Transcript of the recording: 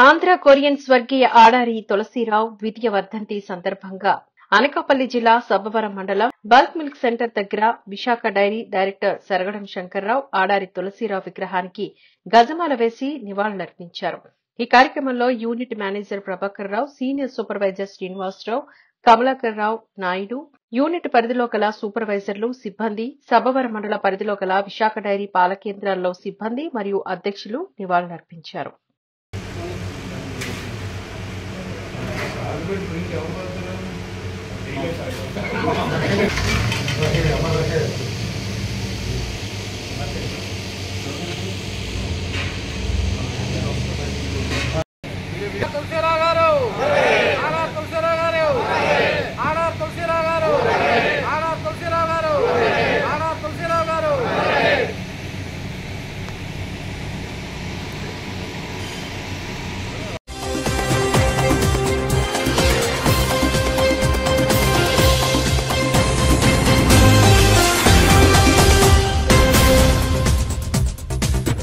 Andhra Korean స్వర్గీయ ఆడారి తులసీరావు ద్వితీయ వర్ధంతి సందర్భంగా అనకాపల్లి జిల్లా సబ్బవరం మండలం బల్క్ మిల్క్ సెంటర్ దగ్గర విశాఖ డైరీ డైరెక్టర్ సరగడం శంకర్రావు ఆడారి తులసీరావు విగ్రహానికి గజమాల వేసి నివాళులర్పించారు. ఈ కార్యక్రమంలో unit manager Prabhakar Rao, senior supervisor Srinivasarao, Kamalakar రావు నాయుడు, యూనిట్ పరిధిలో గల సూపర్వైజర్లు, సిబ్బంది, సబ్బవరం మండల పరిధిలో గల విశాఖ డైరీ పాల కేంద్రాల్లో సిబ్బంది మరియు అధ్యక్షులు నివాళులర్పించారు.